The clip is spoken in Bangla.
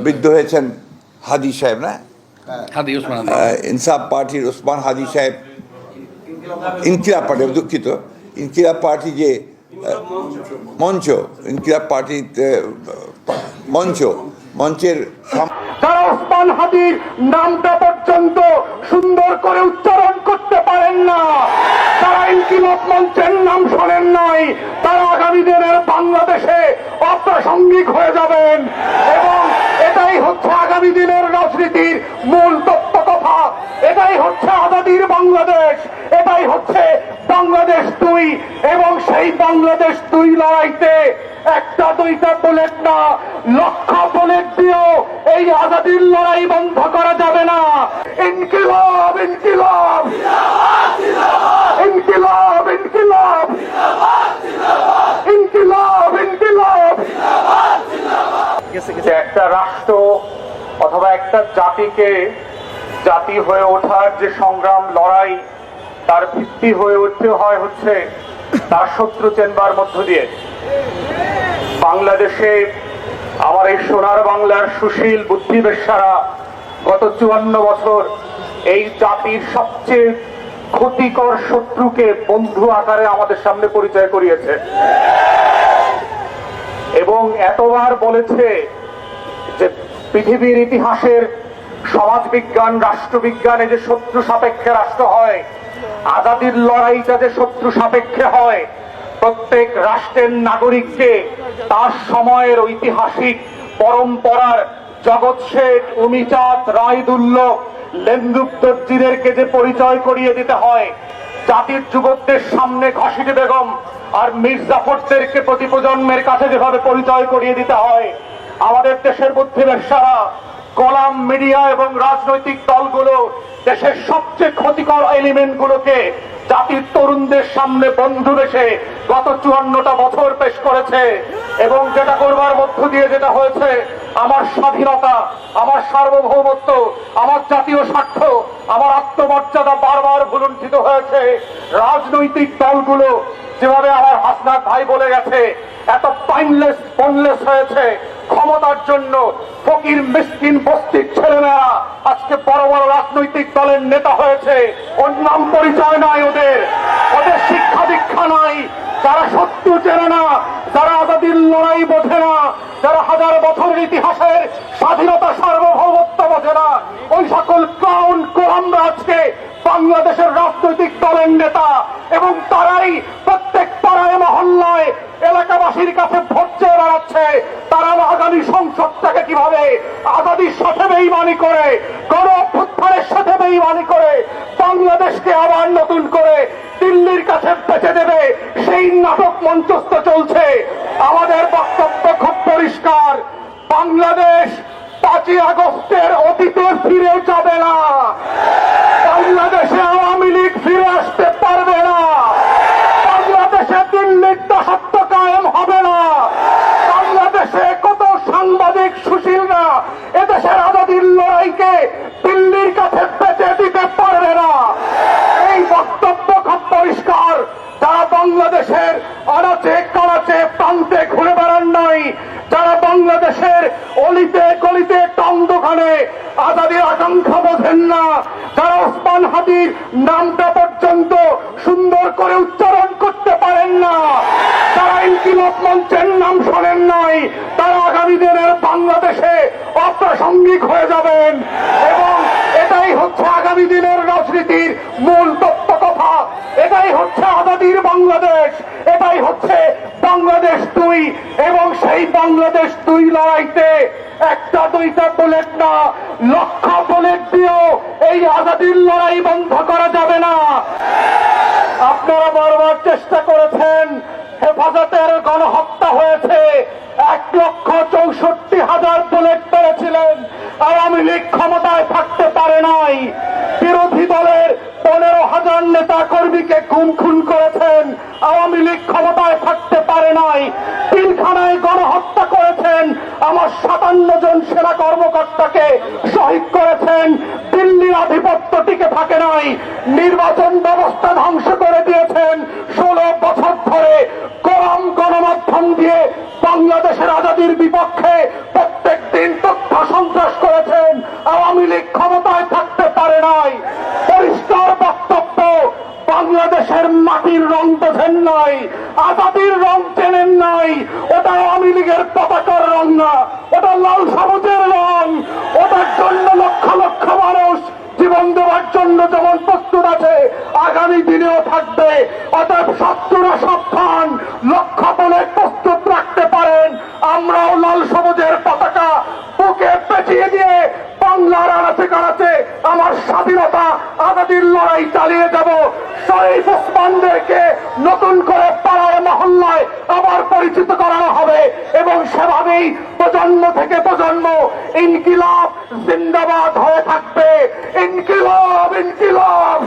বৃদ্ধ হয়েছেন হাদি সাহেব না হাদি ওসমান ইনসাফ পার্টির ওসমান হাদি সাহেব ইনকিলাব পার্টি দুঃখিত ইনকিলাব পার্টি যে মঞ্চ ইনকিলাব পার্টির মঞ্চের যারা ওসমান হাদির নামটা পর্যন্ত সুন্দর করে উচ্চারণ করতে পারেন না, তারা ইনকিলাব মঞ্চের নাম শোনেন নাই, তারা আগামী দিনের বাংলাদেশে অপ্রাসঙ্গিক হয়ে যাবেন। এবং এটাই হচ্ছে আগামী দিনের রাজনীতির মূল তত্ত্ব কথা। এটাই হচ্ছে আজাদির বাংলাদেশ, এটাই হচ্ছে বাংলাদেশ 2। এবং সেই বাংলাদেশ 2 লড়াইতে একটা দুইটা বুলেট না, লক্ষ বুলেট দিয়েও এই আজাদির লড়াই বন্ধ করা যাবে না। ইনকিলাব ইনকিলাব ইনকিলাব ইনকিলাব ইনকিলাব ইনকিলাব। যে একটা রাষ্ট্র অথবা একটা জাতিকে জাতি হয়ে ওঠার যে সংগ্রাম লড়াই, তার ভিত্তি হয়ে উঠতে হয় হচ্ছে তার শত্রু চেনবার মধ্য দিয়ে। বাংলাদেশে আমার এই সোনার বাংলার সুশীল বুদ্ধিবেশ্যারা গত 54 বছর এই জাতির সবচেয়ে ক্ষতিকর শত্রুকে বন্ধু আকারে আমাদের সামনে পরিচয় করিয়েছে এবং এতবার বলেছে যে পৃথিবীর ইতিহাসের সমাজবিজ্ঞান রাষ্ট্রবিজ্ঞানে যে শত্রু সাপেক্ষে রাষ্ট্র হয়, আজাদির লড়াইটা যে শত্রু সাপেক্ষে হয়। প্রত্যেক রাষ্ট্রের নাগরিককে তার সময়ের ঐতিহাসিক পরম্পরার জগৎ শেঠ, উমিচাঁদ, রায়দুল্লভ, লেন্দুক দর্জিদেরকে যে পরিচয় করিয়ে দিতে হয়, জাতির যুবকদের সামনে ঘসিটে বেগম আর মীর জাফরদেরকে প্রতি প্রজন্মের কাছে যেভাবে পরিচয় করিয়ে দিতে হয়, আমাদের দেশের বুদ্ধিবেশ্যারা, কলাম, মিডিয়া এবং রাজনৈতিক দলগুলো দেশের সবচেয়ে ক্ষতিকর এলিমেন্ট গুলোকে জাতির তরুণদের সামনে বন্ধু বেশে গত 54টা বছর পেশ করেছে। এবং যেটা করবার মধ্য দিয়ে যেটা হয়েছে, আমার স্বাধীনতা, আমার সার্বভৌমত্ব, আমার জাতীয় স্বার্থ, আমার আত্মমর্যাদা বারবার ভুলুণ্ঠিত হয়েছে। রাজনৈতিক দলগুলো যেভাবে আমার হাসনাত ভাই বলে গেছে, এত পনলেস হয়েছে ক্ষমতার জন্য। ফকির মিসকিন বস্তির ছেলেমেয়েরা আজকে বড় বড় রাজনৈতিক দলের নেতা হয়েছে। ওর নাম পরিচয় নাই, ওদের শিক্ষা দীক্ষা নাই, যারা শত্রু চেনে না, যারা আজাদির লড়াই বোঝে না, যারা হাজার বছরের ইতিহাসের স্বাধীনতা সার্বভৌমত্ব বোঝে না, ওই সকল ক্লাউন কোলামরা আজকে বাংলাদেশের রাজনৈতিক দলের নেতা। এবং তারাই প্রত্যেক পাড়ায় মহল্লায় এলাকাবাসীর কাছে ভোট চেয়ে বেড়াচ্ছে। তারা আগামী সংসদটাকে কিভাবে আজাদির সাথে বেইমানি করে, গণ অভ্যুত্থানের সাথে বেইমানি করে বাংলাদেশকে আবার নতুন করে দিল্লির কাছে বেঁচে দেবে, সেই নাটক মঞ্চস্থ চলছে। আমাদের বক্তব্য খুব পরিষ্কার, বাংলাদেশ 5ই আগস্টের অতীতে ফিরে যাবে না। বাংলাদেশে আওয়ামী লীগ ফিরে আসতে পারবে না। বাংলাদেশে দিল্লির দাসত্ব কায়েম হবে না। বাংলাদেশে কত সাংবাদিক সুশীলরা এদেশের আজাদির লড়াইকে দিল্লির কাছে বেঁচে দিতে পারবে না। এই বক্তব্য খুব পরিষ্কার। যারা বাংলাদেশের আনাচে কানাচে প্রান্তে ঘুরে বেড়ান নাই, যারা বাংলাদেশের অলিতে গলিতে টং দোকানে আজাদির আকাঙ্ক্ষা বোঝেন না, যারা ওসমান হাদির নামটা পর্যন্ত সুন্দর করে উচ্চারণ করতে পারেন না, যারা ইনকিলাব মঞ্চের নাম শোনেন নাই, তারা আগামী দিনের বাংলাদেশে অপ্রাসঙ্গিক হয়ে যাবেন। এবং এটাই হচ্ছে আগামী দিনের রাজনীতির মূল তত্ত্ব কথা। এটাই হচ্ছে আজাদির বাংলাদেশ, এটাই হচ্ছে বাংলাদেশ 2। এবং সেই বাংলাদেশ 2 লড়াইতে একটা দুইটা বুলেট না, লক্ষ বুলেট দিয়েও এই আজাদির লড়াই বন্ধ করা যাবে না। আপনারা বারবার চেষ্টা করেছেন, হেফাজতের গণহত্যা হয়েছে, 1,64,000 বুলেট পেরেছিলেন। আওয়ামী লীগ ক্ষমতায় থাকতে পারে নাই। বিরোধী দলের 15,000 নেতা কর্মীকে খুন করেছেন, আওয়ামী লীগ ক্ষমতায় থাকতে পারে নাই। পিলখানায় গণহত্যা করেছেন, আমার 57 জন সেনা কর্মকর্তাকে শহীদ করেছেন। দিল্লির আধিপত্য টিকে থাকে নাই। নির্বাচন ব্যবস্থা ধ্বংস করে দিয়েছেন। 16 বছর ধরে গণমাধ্যম দিয়ে বাংলাদেশের আজাদির বিপক্ষে প্রত্যেক নাই, আজাদির রং চেনেন নাই। ওটা আওয়ামী লীগের পতাকার রং না, ওটা লাল সবুজের রং। ওটার জন্য লক্ষ লক্ষ মানুষ জীবন দেওয়ার জন্য যেমন প্রস্তুত আছে, আগামী দিনেও থাকবে। অতএব শত্রুরা সাবধান, লক্ষ্যপণে প্রস্তুত রাখতে পারেন। আমরাও লাল সবুজের পতাকা বুকে পেঁচিয়ে দিয়ে বাংলার আনাচে কানাচে আমার স্বাধীনতা আজাদির লড়াই চালিয়ে যাব। শরীফ ওসমানদেরকে নতুন করে পাড়ায় মহল্লায় আবার পরিচিত করানো হবে এবং সেভাবেই প্রজন্ম থেকে প্রজন্ম ইনকিলাব জিন্দাবাদ হয়ে থাকবে। ইনকিলাব, ইনকিলাব।